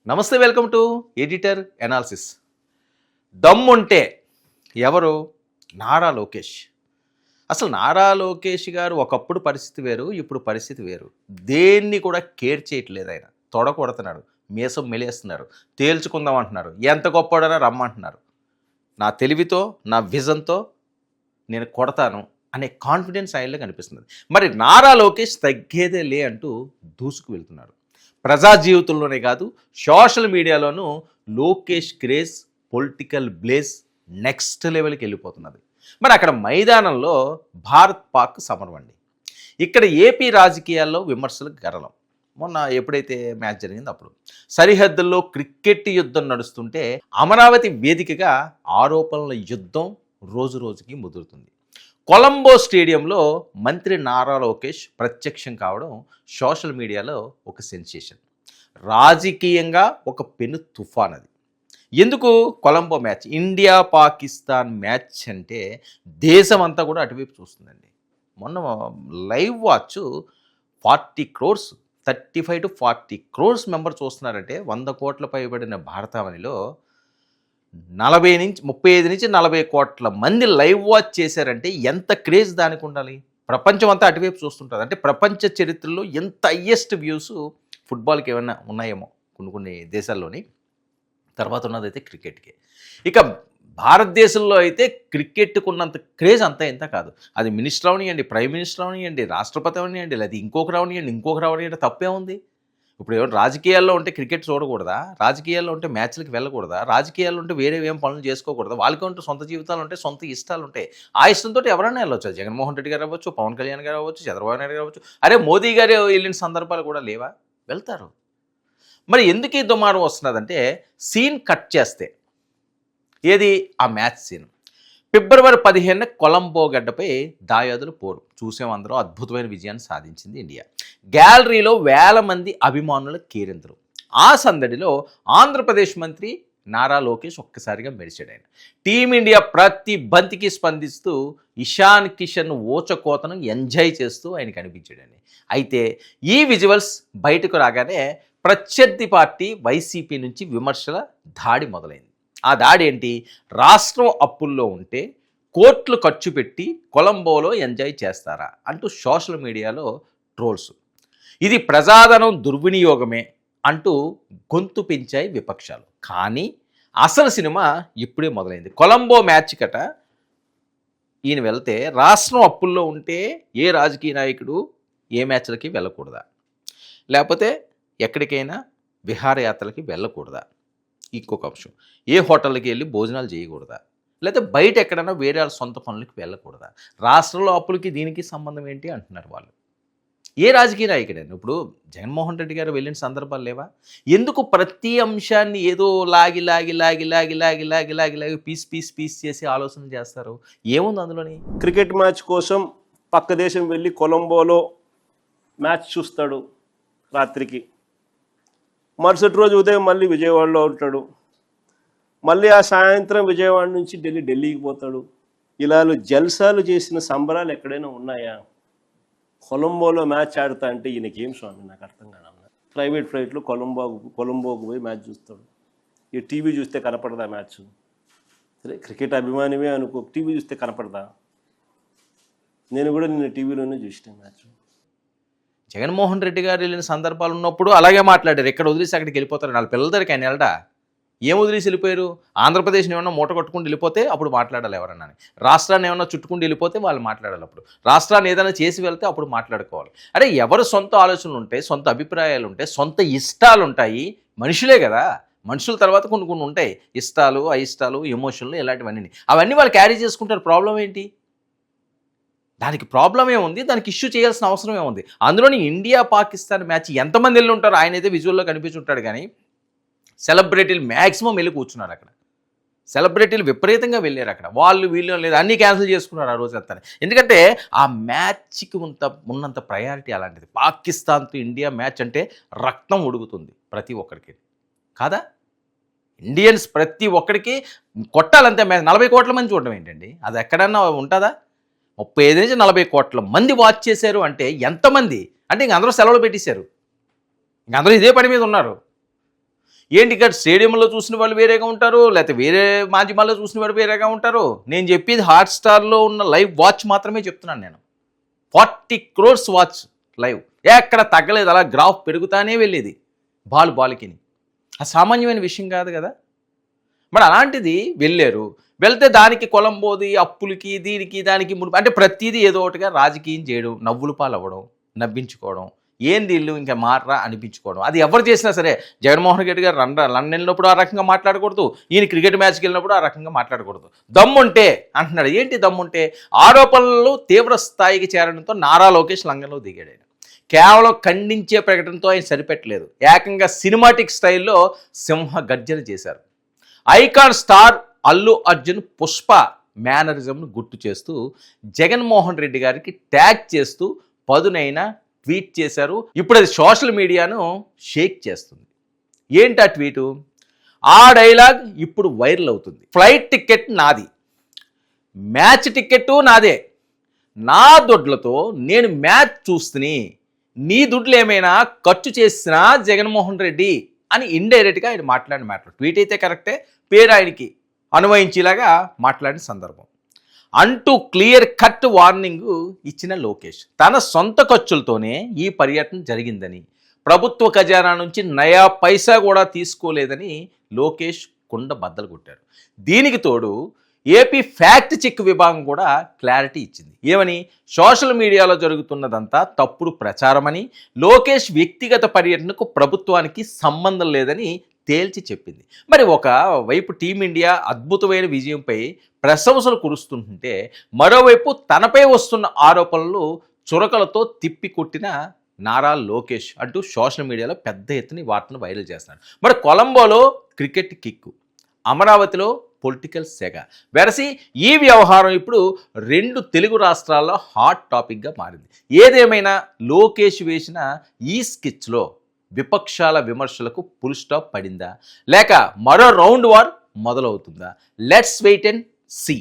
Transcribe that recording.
నమస్తే, welcome to editor analysis. దమ్ముంటే ఎవరు? నారా లోకేష్. అసలు నారా లోకేష్ గారు ఒకప్పుడు పరిస్థితి వేరు, ఇప్పుడు పరిస్థితి వేరు. దేన్ని కూడా కేర్ చేయట్లేదు ఆయన. తొడ కొడుతున్నాడు, మీసం మెలేస్తున్నారు, తేల్చుకుందాం అంటున్నారు. ఎంత గొప్పవాడైనా రమ్మంటున్నారు. నా తెలివితో, నా విజన్తో నేను కొడతాను అనే కాన్ఫిడెన్స్ ఆయనలో కనిపిస్తుంది. మరి నారా లోకేష్ తగ్గేదే లే అంటూ దూసుకు వెళ్తున్నాడు. ప్రజా జీవితంలోనే కాదు, సోషల్ మీడియాలోనూ Lokesh craze, political blaze next లెవెల్కి వెళ్ళిపోతున్నది. మరి అక్కడ మైదానంలో భారత్ పాక్ సమరం అండి. ఇక్కడ ఏపీ రాజకీయాల్లో విమర్శలకు గరళం. మొన్న ఎప్పుడైతే మ్యాచ్ జరిగిందో అప్పుడు సరిహద్దుల్లో క్రికెట్ యుద్ధం నడుస్తుంటే అమరావతి వేదికగా ఆరోపణల యుద్ధం రోజు రోజుకి ముదురుతుంది. కొలంబో స్టేడియంలో మంత్రి నారా లోకేష్ ప్రత్యక్షం కావడం సోషల్ మీడియాలో ఒక సెన్సేషన్. రాజకీయంగా ఒక పెను తుఫాన్ అది. ఎందుకు Colombo match? India Pakistan match అంటే దేశం అంతా కూడా అటువైపు చూస్తుందండి. మొన్న live watch 40 crores, 35 to 40 crores member చూస్తున్నారంటే 100 కోట్ల పైబడిన భారతావనిలో 35 నుంచి 40 కోట్ల మంది లైవ్ వాచ్ చేశారంటే ఎంత క్రేజ్ దానికి ఉండాలి? ప్రపంచం అంతా అటువైపు చూస్తుంటుంది. అంటే ప్రపంచ చరిత్రలో ఎంత హయ్యెస్ట్ వ్యూస్ ఫుట్బాల్కి ఏమైనా ఉన్నాయేమో కొన్ని దేశాల్లోని. తర్వాత ఉన్నదైతే క్రికెట్కి. ఇక భారతదేశంలో అయితే క్రికెట్కు ఉన్నంత క్రేజ్ అంతా ఎంత కాదు. అది మినిస్టర్ అవనియండి, ప్రైమ్ మినిస్టర్ అవనియండి, రాష్ట్రపతి అవనియండి, లేదా ఇంకొకరు అవనియండి, తప్పే ఉంది. ఇప్పుడు ఏమైనా రాజకీయాల్లో ఉంటే క్రికెట్ చూడకూడదా? రాజకీయాల్లో ఉంటే మ్యాచ్లకు వెళ్ళకూడదా? రాజకీయాల్లో ఉంటే వేరే ఏం పనులు చేసుకోకూడదా? వాళ్ళకి ఉంటే సొంత జీవితాలు ఉంటాయి, సొంత ఇష్టాలు ఉంటాయి. ఆ ఇష్టంతో ఎవరైనా వెళ్ళొచ్చు. జగన్మోహన్ రెడ్డి గారు అవ్వచ్చు, పవన్ కళ్యాణ్ గారు అవ్వచ్చు, చంద్రబాబు నాయుడు గారు అవ్వచ్చు. అరే మోదీ గారు వెళ్ళిన సందర్భాలు కూడా లేవా? వెళ్తారు. మరి ఎందుకు ఈ దుమారం వస్తున్నదంటే సీన్ కట్ చేస్తే ఏది ఆ మ్యాచ్ సీన్. ఫిబ్రవరి 15 కొలంబో గడ్డపై దాయాదులు పోరు చూసాం. అందరూ అద్భుతమైన విజయాన్ని సాధించింది ఇండియా. గ్యాలరీలో వేల మంది అభిమానుల కేరింతలు. ఆ సందడిలో ఆంధ్రప్రదేశ్ మంత్రి నారా లోకేష్ ఒక్కసారిగా మెరిచాడు. ఆయన టీమిండియా ప్రతి బంతికి స్పందిస్తూ ఇషాన్ కిషన్ ఓచకోతను ఎంజాయ్ చేస్తూ ఆయన కనిపించాడండి. అయితే ఈ విజువల్స్ బయటకు రాగానే ప్రత్యర్థి పార్టీ వైసీపీ నుంచి విమర్శల దాడి మొదలైంది. ఆ దాడి ఏంటి? రాష్ట్రం అప్పుల్లో ఉంటే కోట్లు ఖర్చు పెట్టి కొలంబోలో ఎంజాయ్ చేస్తారా అంటూ సోషల్ మీడియాలో ట్రోల్స్. ఇది ప్రజాధనం దుర్వినియోగమే అంటూ గొంతు పెంచాయి విపక్షాలు. కానీ అసలు సినిమా ఇప్పుడే మొదలైంది. కొలంబో మ్యాచ్ కట ఈయన వెళ్తే రాష్ట్రం అప్పుల్లో ఉంటే ఏ రాజకీయ నాయకుడు ఏ మ్యాచ్లకి వెళ్ళకూడదా? లేకపోతే ఎక్కడికైనా విహారయాత్రలకి వెళ్ళకూడదా? ఇంకొక అంశం, ఏ హోటల్కి వెళ్ళి భోజనాలు చేయకూడదా? లేకపోతే బయట ఎక్కడైనా వేరే వాళ్ళ సొంత పనులకి వెళ్ళకూడదా? రాష్ట్రంలో అప్పులకి దీనికి సంబంధం ఏంటి అంటున్నారు వాళ్ళు. ఏ రాజకీయ నాయకుడైనా ఇప్పుడు జగన్మోహన్ రెడ్డి గారు వెళ్ళిన సందర్భాలు లేవా? ఎందుకు ప్రతి అంశాన్ని ఏదో లాగి పీస్ చేసి ఆలోచన చేస్తారు? ఏముంది అందులోని? క్రికెట్ మ్యాచ్ కోసం పక్క దేశం వెళ్ళి కొలంబోలో మ్యాచ్ చూస్తాడు రాత్రికి. మరుసటి రోజు ఉదయం మళ్ళీ విజయవాడలో ఉంటాడు. మళ్ళీ ఆ సాయంత్రం విజయవాడ నుంచి ఢిల్లీకి పోతాడు. ఇలా జల్సాలు చేసిన సంబరాలు ఎక్కడైనా ఉన్నాయా? కొలంబోలో మ్యాచ్ ఆడుతా అంటే ఈయనకేం స్వామి, నాకు అర్థం కాదు. ప్రైవేట్ ఫ్లైట్లో కొలంబోకు పోయి మ్యాచ్ చూస్తాడు. ఈ టీవీ చూస్తే కనపడదా మ్యాచ్? సరే క్రికెట్ అభిమానివే అనుకో, టీవీ చూస్తే కనపడదా? నేను కూడా నిన్న టీవీలోనే చూసిన మ్యాచ్. జగన్మోహన్ రెడ్డి గారు వెళ్ళిన సందర్భాలు ఉన్నప్పుడు అలాగే మాట్లాడారు. ఎక్కడ వదిలేసి అక్కడికి వెళ్ళిపోతారు. వాళ్ళ పిల్లల దగ్గరికి ఆయన వెళ్ళడా? ఏం వదిలేసి వెళ్ళిపోయారు? ఆంధ్రప్రదేశ్ని ఏమన్నా మూట కట్టుకుని వెళ్ళిపోతే అప్పుడు మాట్లాడాలి ఎవరన్నా. రాష్ట్రాన్ని ఏమన్నా చుట్టుకుని వెళ్ళిపోతే వాళ్ళు మాట్లాడాలి. అప్పుడు రాష్ట్రాన్ని ఏదైనా చేసి వెళ్తే అప్పుడు మాట్లాడుకోవాలి. అరే ఎవరు సొంత ఆలోచనలు ఉంటాయి, సొంత అభిప్రాయాలు ఉంటాయి, సొంత ఇష్టాలు ఉంటాయి. మనుషులే కదా, మనుషుల తర్వాత కొన్ని ఉంటాయి ఇష్టాలు, అయిష్టాలు, ఎమోషన్లు, ఇలాంటివన్నీ. అవన్నీ వాళ్ళు క్యారీ చేసుకుంటారు. ప్రాబ్లం ఏంటి? దానికి ప్రాబ్లం ఏముంది? దానికి ఇష్యూ చేయాల్సిన అవసరం ఏముంది? అందులోని ఇండియా పాకిస్తాన్ మ్యాచ్ ఎంతమంది వెళ్ళి ఉంటారు? ఆయన అయితే విజువల్లో కనిపించుంటాడు, కానీ సెలబ్రిటీలు మ్యాక్సిమం వెళ్ళి కూర్చున్నారు అక్కడ. సెలబ్రిటీలు విపరీతంగా వెళ్ళారు అక్కడ. వాళ్ళు వీళ్ళు లేదు, అన్నీ క్యాన్సిల్ చేసుకున్నారు ఆ రోజు అంతా. ఎందుకంటే ఆ మ్యాచ్కి ఉన్నంత ప్రయారిటీ అలాంటిది. పాకిస్తాన్తో ఇండియా మ్యాచ్ అంటే రక్తం ఉడుకుతుంది ప్రతి ఒక్కరికి, కాదా? ఇండియన్స్ ప్రతి ఒక్కరికి కొట్టాలంతే మ్యాచ్. 40 కోట్ల మంది చూడడం ఏంటండి? అది ఎక్కడన్నా ఉంటుందా? 35 నుంచి 40 కోట్ల మంది వాచ్ చేశారు అంటే ఎంతమంది? అంటే ఇంక అందరూ సెలవులు పెట్టేశారు, ఇంక అందరూ ఇదే పని మీద ఉన్నారు. ఏంటి ఇక్కడ స్టేడియంలో చూసిన వాళ్ళు వేరేగా ఉంటారు, లేకపోతే వేరే మాధ్యమాల్లో చూసిన వాళ్ళు వేరేగా ఉంటారు. నేను చెప్పేది హాట్స్టార్లో ఉన్న లైవ్ వాచ్ మాత్రమే చెప్తున్నాను. నేను 40 crores వాచ్ లైవ్, ఎక్కడ తగ్గలేదు, అలా గ్రాఫ్ పెరుగుతానే వెళ్ళేది బాల్కి. సామాన్యమైన విషయం కాదు కదా. మరి అలాంటిది వెళ్ళారు, వెళ్తే దానికి కొలంబోది అప్పులకి దీనికి దానికి అంటే ప్రతిదీ ఏదో ఒకటిగా రాజకీయం చేయడం, నవ్వులు పాలు అవ్వడం, నవ్వించుకోవడం, ఏంది ఇల్లు ఇంకా మారరా అనిపించుకోవడం. అది ఎవరు చేసినా సరే, జగన్మోహన్ రెడ్డి గారు లండన్ వెళ్ళినప్పుడు ఆ రకంగా మాట్లాడకూడదు, ఈయన క్రికెట్ మ్యాచ్కి వెళ్ళినప్పుడు ఆ రకంగా మాట్లాడకూడదు. దమ్ముంటే అంటున్నాడు. ఏంటి దమ్ముంటే? ఆరోపణలు తీవ్ర స్థాయికి చేరడంతో నారా లోకేష్ లంగంలో దిగాడు. ఆయన కేవలం ఖండించే ప్రకటనతో ఆయన సరిపెట్టలేదు, ఏకంగా సినిమాటిక్ స్టైల్లో సింహ గర్జన చేశారు. ఐకాన్ స్టార్ అల్లు అర్జున్ పుష్ప మేనరిజంను గుర్తు చేస్తూ జగన్మోహన్ రెడ్డి గారికి ట్యాగ్ చేస్తూ పదునైన ట్వీట్ చేశారు. ఇప్పుడు అది సోషల్ మీడియాను షేక్ చేస్తుంది. ఏంటి ఆ ట్వీటు? ఆ డైలాగ్ ఇప్పుడు వైరల్ అవుతుంది. ఫ్లైట్ టికెట్ నాది, మ్యాచ్ టికెట్ నాదే, నా దుడ్లతో నేను మ్యాచ్ చూస్తుని, నీ దుడ్లు ఏమైనా ఖర్చు చేసినా జగన్మోహన్ రెడ్డి అని ఇండైరెక్ట్గా ఆయన మాట్లాడిన మ్యాటర్. ట్వీట్ అయితే కరెక్టే, పేరు ఆయనకి అన్వయించేలాగా మాట్లాడిన సందర్భం అంటూ క్లియర్ కట్ వార్నింగ్ ఇచ్చిన లోకేష్, తన సొంత ఖర్చులతోనే ఈ పర్యటన జరిగిందని, ప్రభుత్వ ఖజానా నుంచి నయా పైసా కూడా తీసుకోలేదని లోకేష్ కుండ బద్దలు కొట్టారు. దీనికి తోడు ఏపీ ఫ్యాక్ట్ చెక్ విభాగం కూడా క్లారిటీ ఇచ్చింది. ఏమని? సోషల్ మీడియాలో జరుగుతున్నదంతా తప్పుడు ప్రచారమని, లోకేష్ వ్యక్తిగత పర్యటనకు ప్రభుత్వానికి సంబంధం లేదని తేల్చి చెప్పింది. మరి ఒక వైపు టీమిండియా అద్భుతమైన విజయంపై ప్రశంసలు కురుస్తుంటే, మరోవైపు తనపై వస్తున్న ఆరోపణలు చురకలతో తిప్పికొట్టిన నారా లోకేష్ అంటూ సోషల్ మీడియాలో పెద్ద ఎత్తున ఈ వార్తను వైరల్ చేస్తున్నాడు. మరి కొలంబోలో క్రికెట్ కిక్కు, అమరావతిలో పొలిటికల్ సెగ వెరసి ఈ వ్యవహారం ఇప్పుడు 2 తెలుగు రాష్ట్రాల్లో హాట్ టాపిక్గా మారింది. ఏదేమైనా లోకేష్ వేసిన ఈ స్కెచ్లో విపక్షాల విమర్శలకు ఫుల్ స్టాప్ పడిందా, లేక మరో రౌండ్ వార్ మొదలవుతుందా? Let's wait and see.